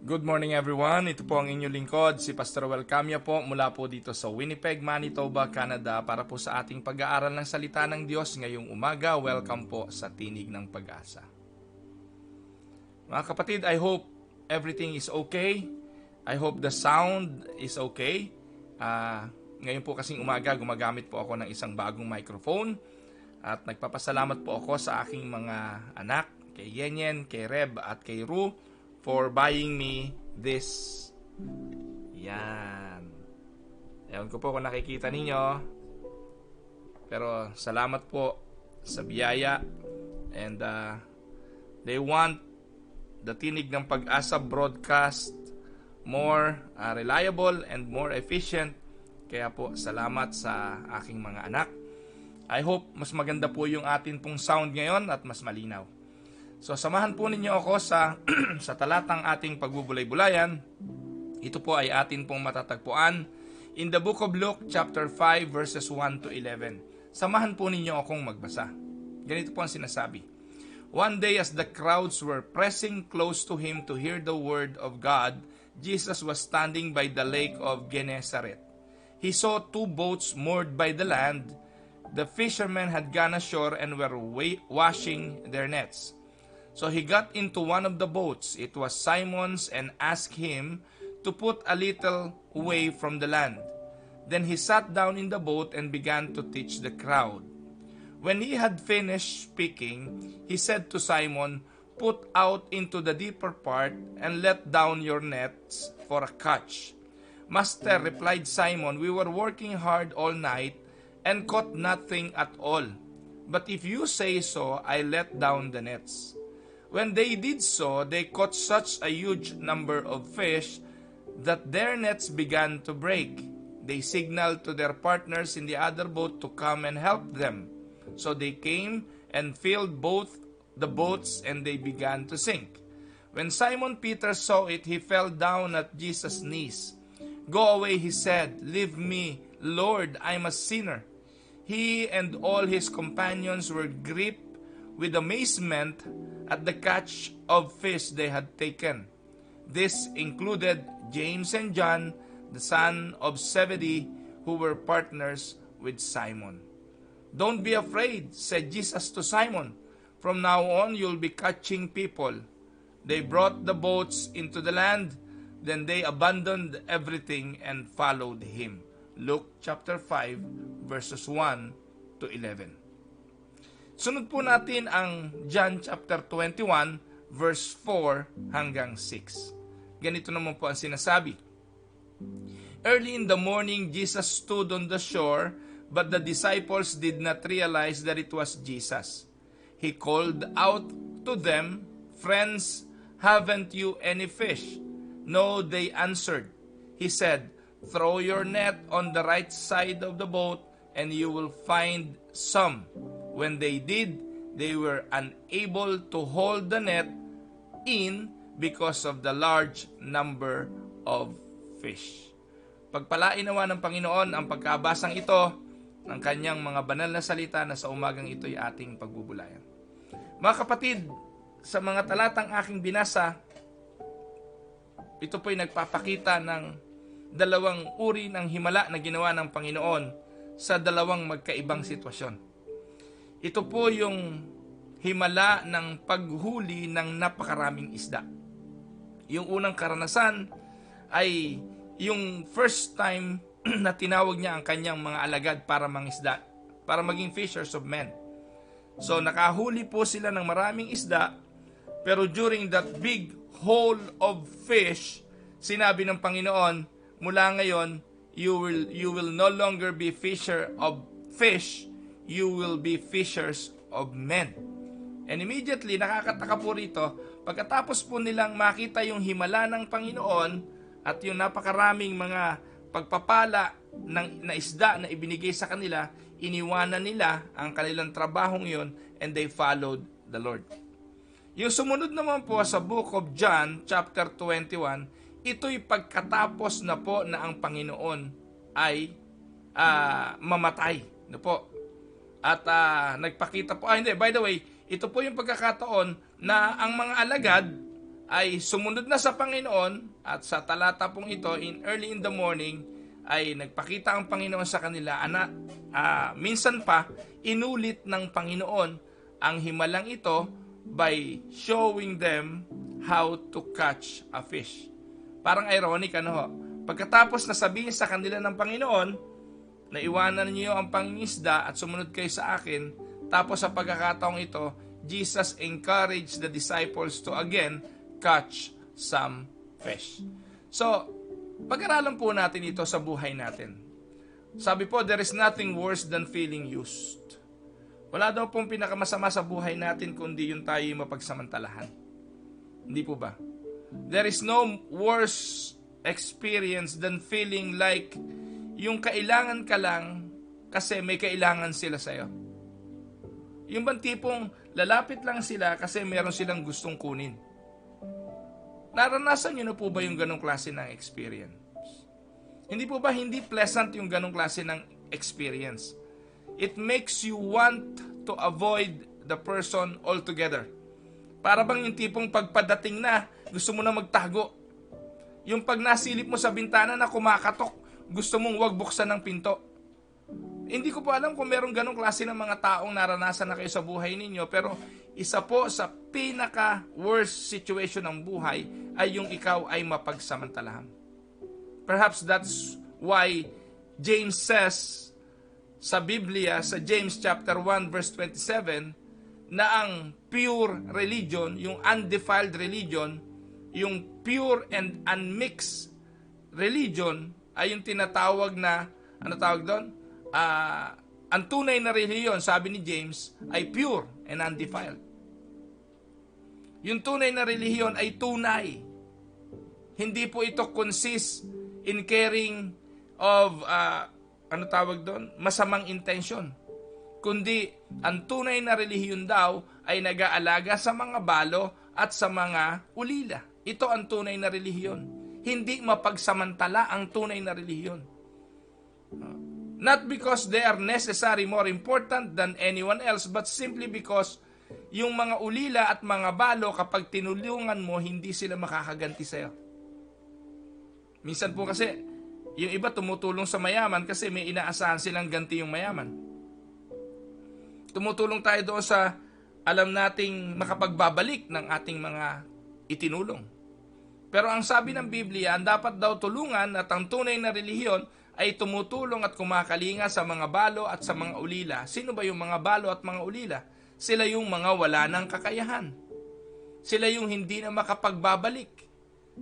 Good morning everyone, ito po ang inyong lingkod, si Pastor Welcamia po mula po dito sa Winnipeg, Manitoba, Canada para po sa ating pag-aaral ng salita ng Diyos ngayong umaga. Welcome po sa Tinig ng Pag-asa. Mga kapatid, I hope everything is okay. I hope the sound is okay. Ngayon po kasing umaga, gumagamit po ako ng isang bagong microphone at nagpapasalamat po ako sa aking mga anak, kay Yenyen, kay Reb at kay Ru for buying me this. Yan. Ewan ko po kung nakikita ninyo. Pero salamat po sa biyaya. And they want the Tinig ng Pag-asa broadcast more reliable and more efficient. Kaya po salamat sa aking mga anak. I hope mas maganda po yung atin pong sound ngayon at mas malinaw. So samahan po ninyo ako sa sa talatang ating pagbubulay-bulayan. Ito po ay atin pong matatagpuan in the book of Luke chapter 5 verses 1 to 11. Samahan po ninyo akong magbasa. Ganito po ang sinasabi. One day as the crowds were pressing close to him to hear the word of God, Jesus was standing by the lake of Gennesaret. He saw two boats moored by the land. The fishermen had gone ashore and were washing their nets. So he got into one of the boats, it was Simon's, and asked him to put a little way from the land. Then he sat down in the boat and began to teach the crowd. When he had finished speaking, he said to Simon, "Put out into the deeper part and let down your nets for a catch." "Master," replied Simon, "we were working hard all night and caught nothing at all. But if you say so, I let down the nets." When they did so, they caught such a huge number of fish that their nets began to break. They signaled to their partners in the other boat to come and help them. So they came and filled both the boats, and they began to sink. When Simon Peter saw it, he fell down at Jesus' knees. "Go away," he said. "Leave me, Lord, I'm a sinner." He and all his companions were gripped with amazement at the catch of fish they had taken. This included James and John, the son of Zebedee, who were partners with Simon. "Don't be afraid," said Jesus to Simon. "From now on you'll be catching people." They brought the boats into the land, then they abandoned everything and followed him. Luke chapter 5 verses 1 to 11. Sunod po natin ang John chapter 21 verse 4 hanggang 6. Ganito naman po ang sinasabi. Early in the morning, Jesus stood on the shore, but the disciples did not realize that it was Jesus. He called out to them, "Friends, haven't you any fish?" "No," they answered. He said, "Throw your net on the right side of the boat and you will find some." When they did, they were unable to hold the net in because of the large number of fish. Pagpalain nawa ng Panginoon ang pagkabasang ito ng kanyang mga banal na salita na sa umagang ito'y ating pagbubulayan. Mga kapatid, sa mga talatang aking binasa, ito po'y nagpapakita ng dalawang uri ng himala na ginawa ng Panginoon sa dalawang magkaibang sitwasyon. Ito po yung himala ng paghuli ng napakaraming isda. Yung unang karanasan ay yung first time na tinawag niya ang kanyang mga alagad para mangisda, para maging fishers of men. So nakahuli po sila ng maraming isda, pero during that big haul of fish, sinabi ng Panginoon, mula ngayon, you will no longer be fisher of fish, you will be fishers of men. And immediately, nakakataka po rito, pagkatapos po nilang makita yung himala ng Panginoon at yung napakaraming mga pagpapala na isda na ibinigay sa kanila, iniwanan nila ang kanilang trabahong yon and they followed the Lord. Yung sumunod naman po sa book of John, chapter 21, ito'y pagkatapos na po na ang Panginoon ay mamatay. No po? At nagpakita po, hindi, by the way, ito po yung pagkakataon na ang mga alagad ay sumunod na sa Panginoon, at sa talata pong ito, early in the morning, ay nagpakita ang Panginoon sa kanila. Minsan pa, inulit ng Panginoon ang himalang ito by showing them how to catch a fish. Parang ironic, ano ho? Pagkatapos na sabihin sa kanila ng Panginoon, na iwanan niyo ang pangingisda at sumunod kayo sa akin, tapos sa pagkakataong ito, Jesus encouraged the disciples to again catch some fish. So, pag-aralan po natin ito sa buhay natin. Sabi po, there is nothing worse than feeling used. Wala daw pong pinakamasama sa buhay natin kundi yung tayo mapagsamantalahan. Hindi po ba? There is no worse experience than feeling like yung kailangan ka lang kasi may kailangan sila sa'yo. Yung bang tipong lalapit lang sila kasi meron silang gustong kunin. Naranasan nyo na po ba yung ganong klase ng experience? Hindi po ba hindi pleasant yung ganong klase ng experience? It makes you want to avoid the person altogether. Para bang yung tipong pagpadating na, gusto mo na magtago. Yung pag nasilip mo sa bintana na kumakatok, gusto mong wag buksan ng pinto. Hindi ko po alam kung merong ganong klase ng mga taong naranasan na kayo sa buhay ninyo, pero isa po sa pinaka-worst situation ng buhay ay yung ikaw ay mapagsamantalahan. Perhaps that's why James says sa Biblia, sa James chapter 1 verse 27, na ang pure religion, yung undefiled religion, yung pure and unmixed religion ay yung tinatawag na, ano tawag doon? Ang tunay na relihiyon, sabi ni James, ay pure and undefiled. Yung tunay na relihiyon ay tunay. Hindi po ito consist in caring of, ano tawag doon? Masamang intention. Kundi, ang tunay na relihiyon daw ay nag-aalaga sa mga balo at sa mga ulila. Ito ang tunay na relihiyon. Hindi mapagsamantala ang tunay na relihiyon. Not because they are necessary, more important than anyone else, but simply because yung mga ulila at mga balo, kapag tinulungan mo, hindi sila makakaganti sa'yo. Minsan po kasi, yung iba tumutulong sa mayaman kasi may inaasahan silang ganti yung mayaman. Tumutulong tayo doon sa alam nating makapagbabalik ng ating mga itinulong. Pero ang sabi ng Biblia, ang dapat daw tulungan at ang tunay na relihiyon ay tumutulong at kumakalinga sa mga balo at sa mga ulila. Sino ba yung mga balo at mga ulila? Sila yung mga wala ng kakayahan. Sila yung hindi na makapagbabalik.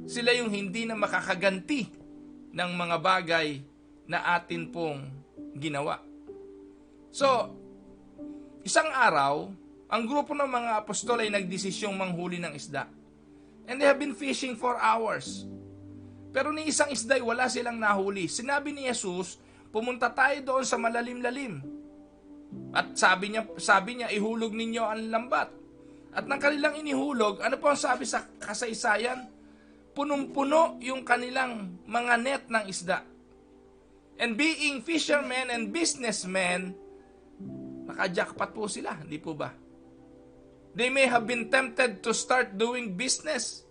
Sila yung hindi na makakaganti ng mga bagay na atin pong ginawa. So, isang araw, ang grupo ng mga apostol ay nagdesisyong manghuli ng isda. And they have been fishing for hours. Pero ni isang isda wala silang nahuli. Sinabi ni Jesus, pumunta tayo doon sa malalim-lalim. At sabi niya, ihulog ninyo ang lambat. At nang kanilang inihulog, ano po ang sabi sa kasaysayan? Punong-puno yung kanilang mga net ng isda. And being fishermen and businessmen, naka-jackpot po sila, hindi po ba? They may have been tempted to start doing business.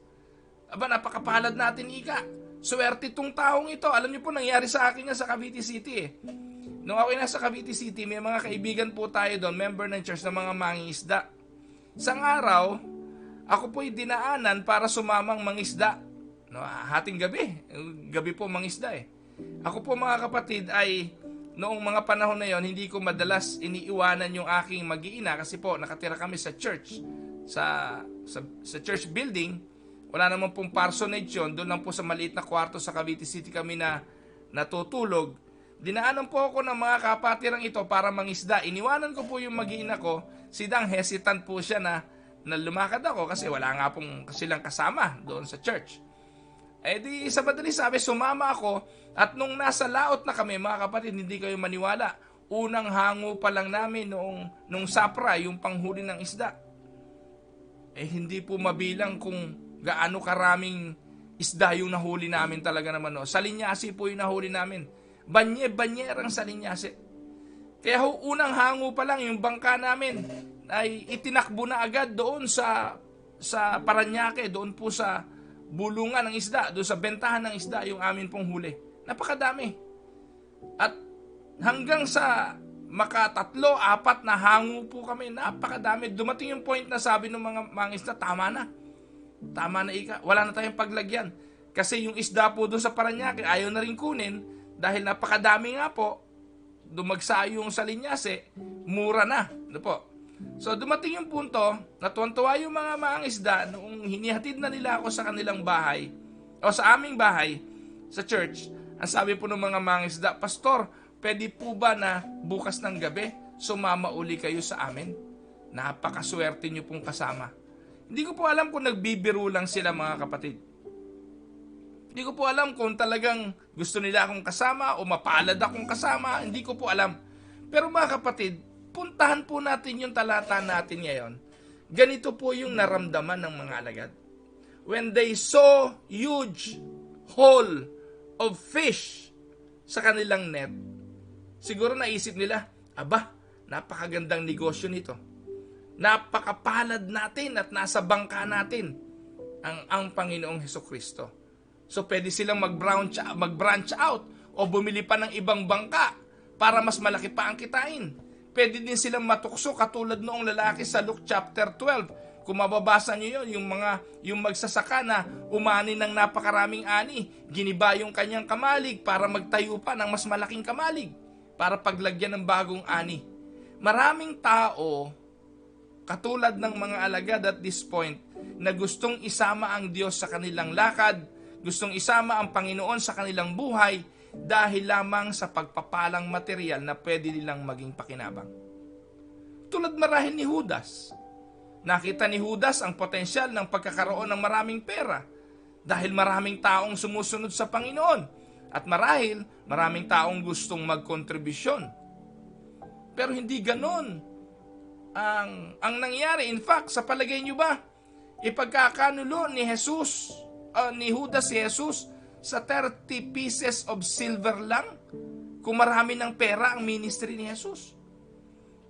Aba, napakapalad natin, ika. Swerte itong taong ito. Alam niyo po, nangyari sa akin nga sa Cavite City eh. Nung ako nasa Cavite City, may mga kaibigan po tayo doon, member ng church ng mga mangingisda. Isang araw, ako po'y dinaanan para sumamang mangisda. No, hating gabi po mangisda eh. Ako po mga kapatid ay, noong mga panahon na yon, hindi ko madalas iniiwanan yung aking mag-iina kasi po nakatira kami sa church, sa church building. Wala naman pong parsonage yun. Doon lang po sa maliit na kwarto sa Cavite City kami na natutulog. Dinaanan po ako ng mga kapatirang ito para mangisda. Iniwanan ko po yung mag-iina ko. Sidang hesitant po siya na lumakad ako kasi wala nga pong silang kasama doon sa church. Eh di sa madali sabi, sumama ako at nung nasa laot na kami, mga kapatid, hindi kayo maniwala. Unang hango pa lang namin nung sapra, yung panghuli ng isda. Eh hindi po mabilang kung gaano karaming isda yung nahuli namin talaga naman. No? Salinyasi po yung nahuli namin. Banyerang salinyasi. Kaya unang hango pa lang yung bangka namin ay itinakbo na agad doon sa sa Parañaque, doon po sa bulungan ng isda, doon sa bentahan ng isda, yung amin pong huli. Napakadami. At hanggang sa makatatlo, apat na hango po kami, napakadami. Dumating yung point na sabi ng mga isda, tama na. Tama na ika, wala na tayong paglagyan. Kasi yung isda po doon sa Parañaque, ayaw na rin kunin, dahil napakadami nga po, dumagsa yung sa linyase, mura na. Ano po? So dumating yung punto, natuwan-tuwa yung mga mangingisda noong hinihatid na nila ako sa kanilang bahay, o sa aming bahay, sa church. Ang sabi po ng mga mangingisda, Pastor, pwede po ba na bukas ng gabi, sumama uli kayo sa amin? Napakaswerte nyo pong kasama. Hindi ko po alam kung nagbibiro lang sila, mga kapatid. Hindi ko po alam kung talagang gusto nila akong kasama o mapalad akong kasama. Hindi ko po alam. Pero mga kapatid, puntahan po natin yung talata natin ngayon. Ganito po yung naramdaman ng mga alagad. When they saw huge haul of fish sa kanilang net, siguro naisip nila, aba, napakagandang negosyo nito. Napakapalad natin at nasa bangka natin ang Panginoong Hesukristo. So pwede silang mag-branch out o bumili pa ng ibang bangka para mas malaki pa ang kitain. Pwede din silang matukso katulad noong lalaki sa Luke chapter 12. Kung mababasa niyo yun, yung magsasaka na umani ng napakaraming ani, giniba yung kanyang kamalig para magtayo pa ng mas malaking kamalig para paglagyan ng bagong ani. Maraming tao, katulad ng mga alagad at this point, na gustong isama ang Diyos sa kanilang lakad, gustong isama ang Panginoon sa kanilang buhay dahil lamang sa pagpapalang material na pwede nilang maging pakinabang. Tulad marahil ni Judas. Nakita ni Judas ang potensyal ng pagkakaroon ng maraming pera dahil maraming taong sumusunod sa Panginoon at marahil maraming taong gustong magkontribusyon. Pero hindi ganon ang nangyari. In fact, sa palagay nyo ba, ipagkakanulo ni Judas si Jesus sa 30 pieces of silver lang kung marami ng pera ang ministry ni Jesus?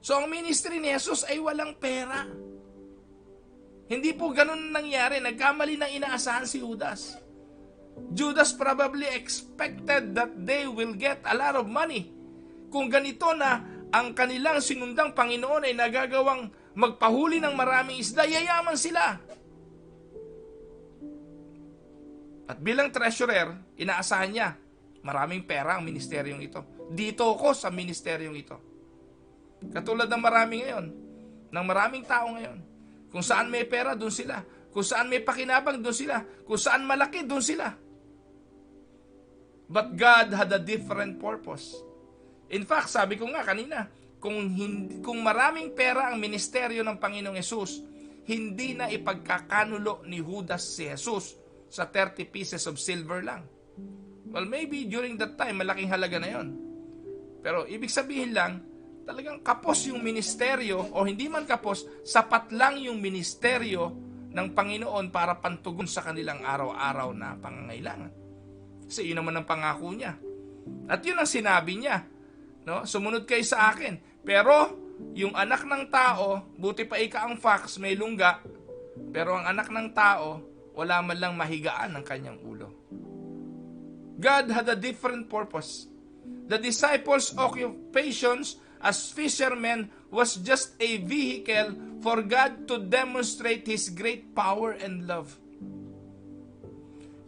So ang ministry ni Jesus ay walang pera. Hindi po ganun nangyari. Nagkamali ng inaasahan si Judas. Judas probably expected that they will get a lot of money. Kung ganito na ang kanilang sinundang Panginoon ay nagagawang magpahuli ng maraming isda, yayaman sila. At bilang treasurer, inaasahan niya, maraming pera ang ministeryong ito. Dito ako sa ministeryong ito. Katulad ng marami ngayon, ng maraming tao ngayon. Kung saan may pera, doon sila. Kung saan may pakinabang, doon sila. Kung saan malaki, doon sila. But God had a different purpose. In fact, sabi ko nga kanina, kung maraming pera ang ministeryo ng Panginoong Hesus, hindi na ipagkakanulo ni Judas si Jesus sa 30 pieces of silver lang. Well, maybe during that time, malaking halaga na yon. Pero ibig sabihin lang, talagang kapos yung ministeryo, o hindi man kapos, sapat lang yung ministeryo ng Panginoon para pantugon sa kanilang araw-araw na pangangailangan. Kasi yun naman ang pangako niya. At yun ang sinabi niya. No? Sumunod kayo sa akin. Pero, yung anak ng tao, buti pa ika ang fox, may lungga, pero ang anak ng tao, wala man lang mahigaan ng kanyang ulo. God had a different purpose. The disciples' occupations as fishermen was just a vehicle for God to demonstrate His great power and love.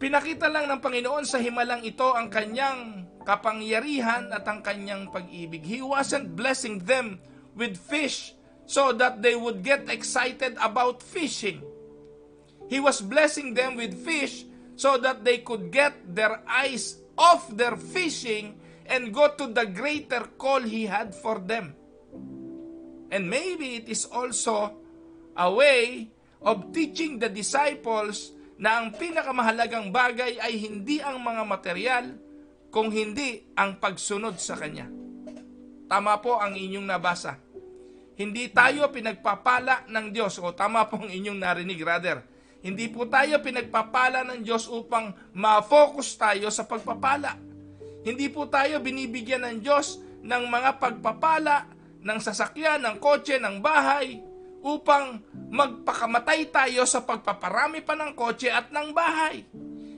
Pinakita lang ng Panginoon sa himalang ito ang kanyang kapangyarihan at ang kanyang pag-ibig. He wasn't blessing them with fish so that they would get excited about fishing. He was blessing them with fish so that they could get their eyes off their fishing and go to the greater call He had for them. And maybe it is also a way of teaching the disciples na ang pinakamahalagang bagay ay hindi ang mga material, kung hindi ang pagsunod sa Kanya. Tama po ang inyong nabasa. Hindi tayo pinagpapala ng Diyos, o tama po ang inyong narinig rather. Hindi po tayo pinagpapala ng Diyos upang ma-focus tayo sa pagpapala. Hindi po tayo binibigyan ng Diyos ng mga pagpapala, ng sasakyan, ng kotse, ng bahay, upang magpakamatay tayo sa pagpaparami pa ng kotse at ng bahay.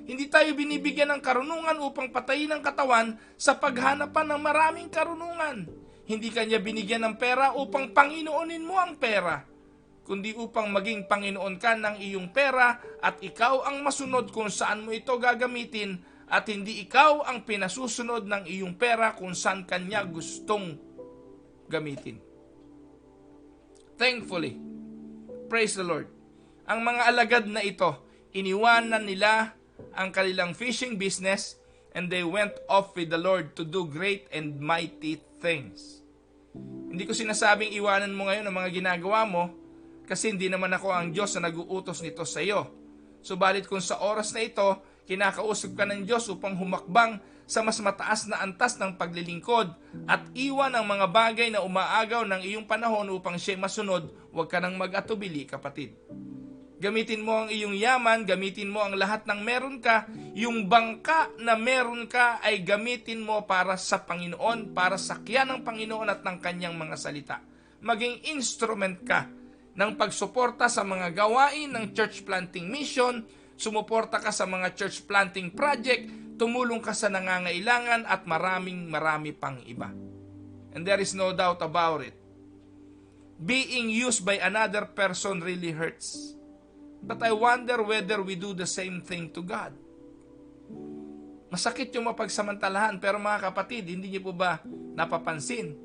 Hindi tayo binibigyan ng karunungan upang patayin ang katawan sa paghanap pa ng maraming karunungan. Hindi kanya binigyan ng pera upang Panginoonin mo ang pera, kundi upang maging Panginoon ka ng iyong pera at ikaw ang masunod kung saan mo ito gagamitin at hindi ikaw ang pinasusunod ng iyong pera kung saan kanya gustong gamitin. Thankfully, praise the Lord, ang mga alagad na ito, iniwanan nila ang kanilang fishing business and they went off with the Lord to do great and mighty things. Hindi ko sinasabing iwanan mo ngayon ang mga ginagawa mo kasi hindi naman ako ang Diyos na nag-uutos nito sa iyo. Subalit kung sa oras na ito, kinakausap ka ng Diyos upang humakbang sa mas mataas na antas ng paglilingkod at iwan ang mga bagay na umaagaw ng iyong panahon upang siya'y masunod, huwag ka nang mag-atubili, kapatid. Gamitin mo ang iyong yaman, gamitin mo ang lahat ng meron ka. Yung bangka na meron ka ay gamitin mo para sa Panginoon, para sakyan ng Panginoon at ng kanyang mga salita. Maging instrument ka ng pagsuporta sa mga gawain ng church planting mission, sumuporta ka sa mga church planting project, tumulong ka sa nangangailangan at marami pang iba. And there is no doubt about it. Being used by another person really hurts. But I wonder whether we do the same thing to God. Masakit yung mapagsamantalahan, pero mga kapatid, hindi niyo po ba napapansin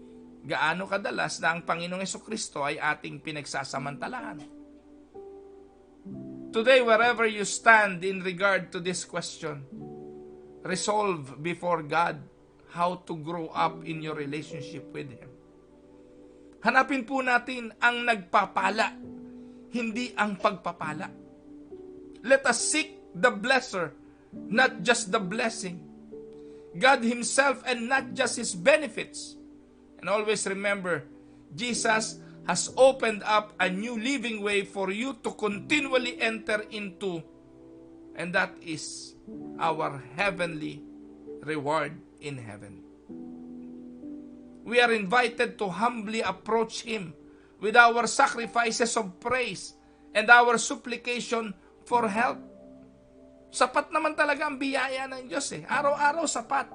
gaano kadalas na ang Panginoong Jesucristo ay ating pinagsasamantalahan? Today, wherever you stand in regard to this question, resolve before God how to grow up in your relationship with Him. Hanapin po natin ang nagpapala, hindi ang pagpapala. Let us seek the blesser, not just the blessing. God Himself and not just His benefits. And always remember, Jesus has opened up a new living way for you to continually enter into, and that is our heavenly reward in heaven. We are invited to humbly approach Him with our sacrifices of praise and our supplication for help. Sapat naman talaga ang biyaya ng Diyos eh. Araw-araw sapat.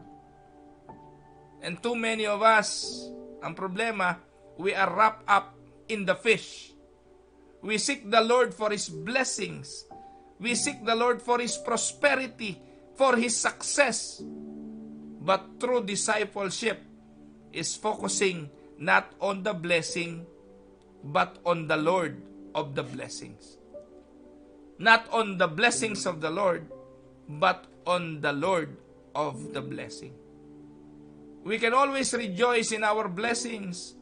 And too many of us, ang problema, we are wrapped up in the fish. We seek the Lord for His blessings. We seek the Lord for His prosperity, for His success. But true discipleship is focusing not on the blessing, but on the Lord of the blessings. Not on the blessings of the Lord, but on the Lord of the blessing. We can always rejoice in our blessings,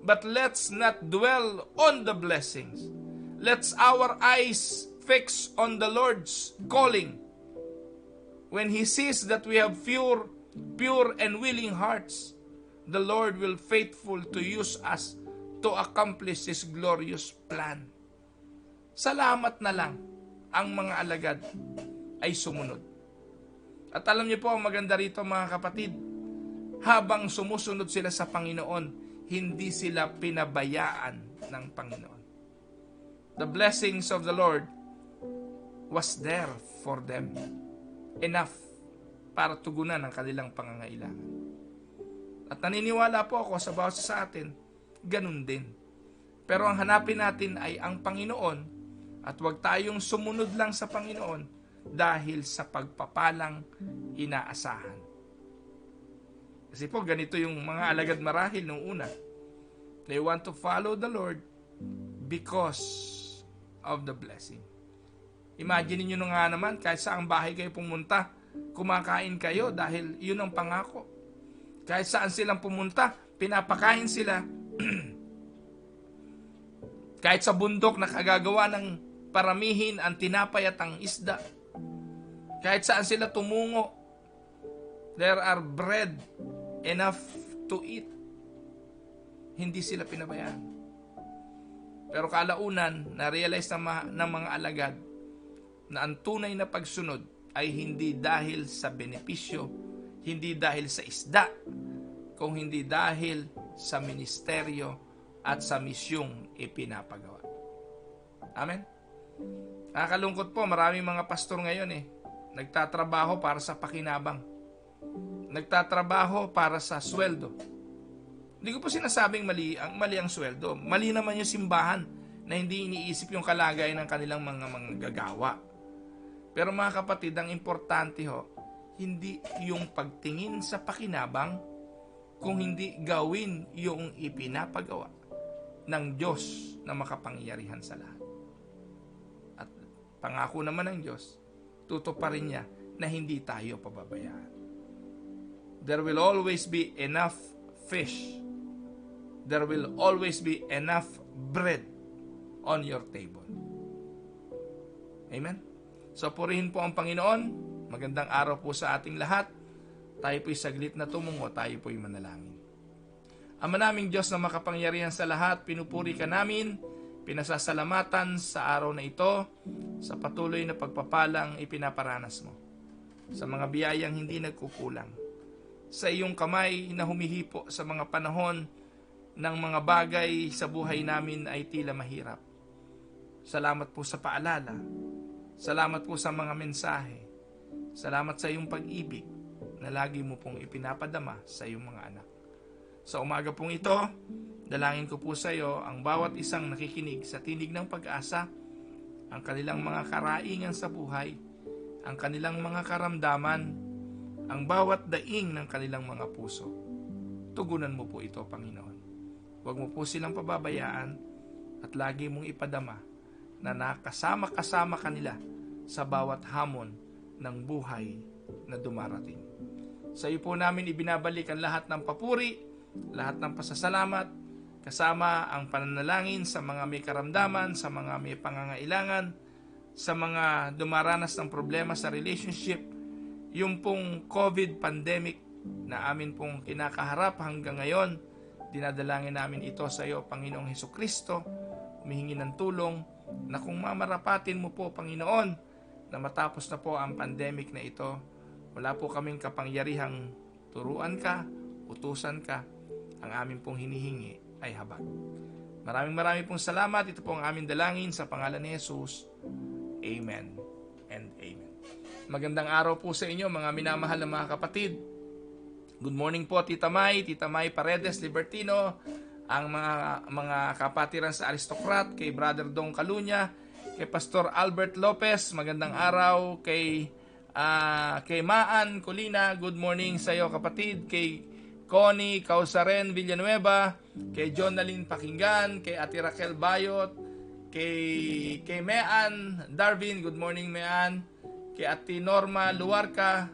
but let's not dwell on the blessings. Let's our eyes fix on the Lord's calling. When He sees that we have pure and willing hearts, the Lord will faithful to use us to accomplish His glorious plan. Salamat na lang ang mga alagad ay sumunod. At alam niyo po, ang maganda rito mga kapatid, habang sumusunod sila sa Panginoon, hindi sila pinabayaan ng Panginoon. The blessings of the Lord was there for them. Enough para tugunan ang kanilang pangangailangan. At naniniwala po ako sa bawat sa atin, ganun din. Pero ang hanapin natin ay ang Panginoon at huwag tayong sumunod lang sa Panginoon dahil sa pagpapalang inaasahan. Kasi po ganito yung mga alagad marahil nung una. They want to follow the Lord because of the blessing. Imagine niyo nga naman, kahit saang bahay kayo pumunta, kumakain kayo dahil yun ang pangako. Kahit saan silang pumunta, pinapakain sila. Kahit sa bundok nakagagawa ng paramihin ang tinapay at ang isda. Kahit saan sila tumungo, there are bread enough to eat. Hindi sila pinabayaan. Pero kalaunan, na-realize ng mga alagad na ang tunay na pagsunod ay hindi dahil sa benepisyo, hindi dahil sa isda, kung hindi dahil sa ministeryo at sa misyong ipinapagawa. Amen? Nakakalungkot po, maraming mga pastor ngayon nagtatrabaho para sa pakinabang. Nagtatrabaho para sa sweldo. Hindi ko po sinasabing mali ang sweldo. Mali naman yung simbahan na hindi iniisip yung kalagayan ng kanilang mga gagawa. Pero mga kapatid, ang importante hindi yung pagtingin sa pakinabang, kung hindi gawin yung ipinapagawa ng Diyos na makapangyarihan sa lahat. At pangako naman ng Diyos, tutuparin niya na hindi tayo pababayaan. There will always be enough fish. There will always be enough bread on your table. Amen? So purihin po ang Panginoon. Magandang araw po sa ating lahat. Tayo po'y saglit na tumungo, tayo po'y manalangin. Ama naming Diyos na makapangyarihan sa lahat, pinupuri ka namin, pinasasalamatan sa araw na ito, sa patuloy na pagpapalang ipinaparanas mo. Sa mga biyayang hindi nagkukulang. Sa iyong kamay na humihipo sa mga panahon ng mga bagay sa buhay namin ay tila mahirap. Salamat po sa paalala. Salamat po sa mga mensahe. Salamat sa iyong pag-ibig na lagi mo pong ipinapadama sa iyong mga anak. Sa umaga pong ito, dalangin ko po sa iyo ang bawat isang nakikinig sa tinig ng pag-asa, ang kanilang mga karaingan sa buhay, ang kanilang mga karamdaman, ang bawat daing ng kanilang mga puso. Tugunan mo po ito, Panginoon. Huwag mo po silang pababayaan at lagi mong ipadama na nakasama-kasama kanila sa bawat hamon ng buhay na dumarating. Sa iyo po namin ibinabalik ang lahat ng papuri, lahat ng pasasalamat, kasama ang pananalangin sa mga may karamdaman, sa mga may pangangailangan, sa mga dumaranas ng problema sa relationship, yung pong COVID pandemic na amin pong kinakaharap hanggang ngayon, dinadalangin namin ito sa iyo, Panginoong Hesukristo, humihingi ng tulong na kung mamarapatin mo po, Panginoon, na matapos na po ang pandemic na ito, wala po kaming kapangyarihang turuan ka, utusan ka, ang amin pong hinihingi ay habag. Maraming pong salamat. Ito po ang aming dalangin sa pangalan ni Jesus. Amen and amen. Magandang araw po sa inyo mga minamahal na mga kapatid. Good morning po Tita May Paredes Libertino, ang mga kapatiran sa Aristocrat, kay Brother Dong Calunya, kay Pastor Albert Lopez, magandang araw, kay Maan Colina, good morning sa iyo kapatid, kay Connie Causaren Villanueva, kay Jonalyn Pakinggan, kay Ate Raquel Bayot, kay Mean Darwin, good morning Mean, kay Ate Norma Luarca,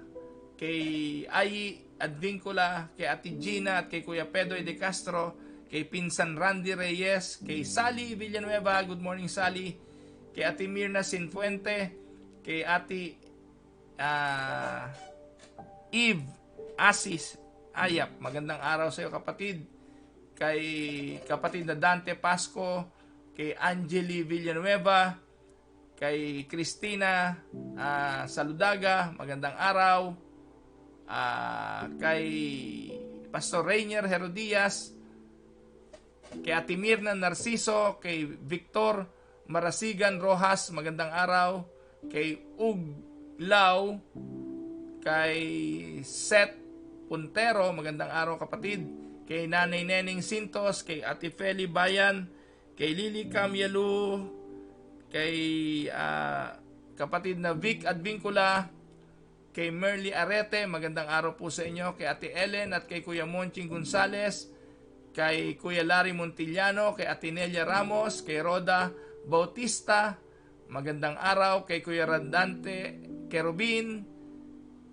kay Ayi Advincula, kay Ate Gina at kay Kuya Pedro de Castro, kay Pinsan Randy Reyes, kay Sally Villanueva, good morning Sally, kay Ate Mirna Sinfuente, kay Ate Eve Asis Ayap, magandang araw sa iyo kapatid, kay kapatid na Dante Pasco, kay Angeli Villanueva, kay Christina Saludaga, magandang araw, kay Pastor Rainier Herodias, kay Ate Mirna Narciso, kay Victor Marasigan Rojas, magandang araw, kay Uglaw, kay Seth Puntero, magandang araw kapatid, kay Nanay Neneng Sintos, kay Ate Feli Bayan, kay Lily Camyalu, kay kapatid na Vic Advincula, kay Merly Arete, magandang araw po sa inyo, kay Ate Ellen at kay Kuya Monching Gonzales, kay Kuya Larry Montillano, kay Ate Nelia Ramos, kay Roda Bautista, magandang araw, kay Kuya Randante Kerubin,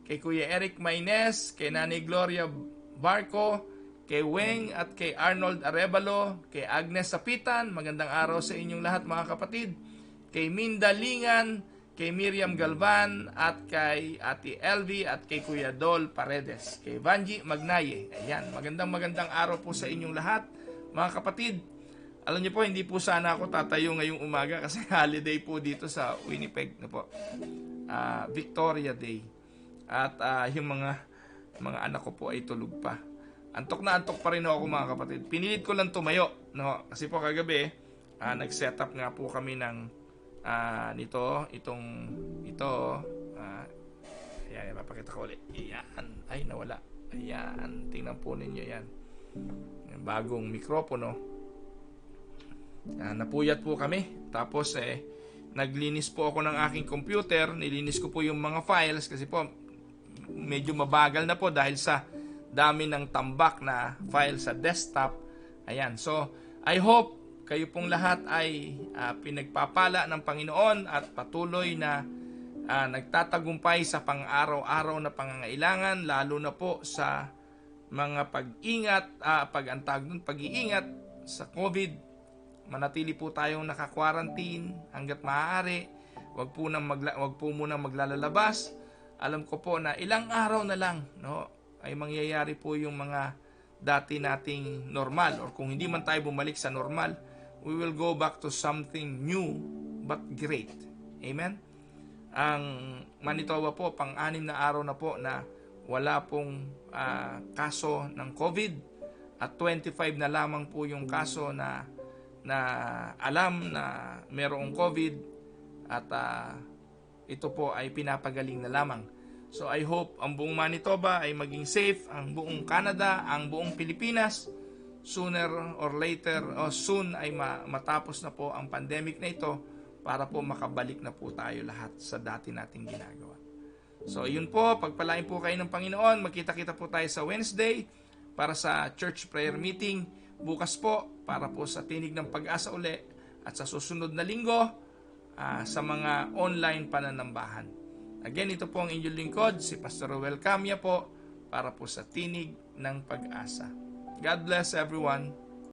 kay Kuya Eric Maynez, kay Nani Gloria Barco, kay Weng at kay Arnold Arevalo, kay Agnes Sapitan, magandang araw sa inyong lahat mga kapatid, kay Minda Lingan, kay Miriam Galvan at kay Ate Elvie at kay Kuya Dol Paredes, kay Vanji Magnaye. Ayan, magandang araw po sa inyong lahat mga kapatid. Alam niyo po, hindi po sana ako tatayo ngayong umaga kasi holiday po dito sa Winnipeg na po, Victoria Day, at yung mga anak ko po ay tulog pa. Antok na antok pa rin ako mga kapatid. Pinilit ko lang tumayo, no? Kasi po kagabi nag-set up nga po kami ng ito. Ayan, mapakita ko ulit. Ayan. Ay, nawala. Ayan. Tingnan po ninyo yan. Yung bagong mikropono. Napuyat po kami. Tapos, naglinis po ako ng aking computer. Nilinis ko po yung mga files kasi po, medyo mabagal na po dahil sa dami ng tambak na file sa desktop. Ayan. So, I hope kayo pong lahat ay pinagpapala ng Panginoon at patuloy na nagtatagumpay sa pang-araw-araw na pangangailangan, lalo na po sa mga pag-iingat sa COVID. Manatili po tayong naka-quarantine hanggat maaari. Wag po muna maglalabas. Alam ko po na ilang araw na lang, no, ay mangyayari po yung mga dati nating normal, or kung hindi man tayo bumalik sa normal, we will go back to something new but great. Amen? Ang Manitoba po, pang-6 na araw na po na wala pong kaso ng COVID at 25 na lamang po yung kaso na alam na merong COVID at ito po ay pinapagaling na lamang. So I hope ang buong Manitoba ay maging safe, ang buong Canada, ang buong Pilipinas, sooner or later o soon ay matapos na po ang pandemic na ito para po makabalik na po tayo lahat sa dati nating ginagawa. So yun po, pagpalain po kayo ng Panginoon. Magkita-kita po tayo sa Wednesday para sa church prayer meeting. Bukas po para po sa Tinig ng Pag-asa uli, at sa susunod na linggo sa mga online pananambahan. Again, ito po ang inyong lingkod, si Pastor Roel Camia po, para po sa Tinig ng Pag-asa. God bless everyone.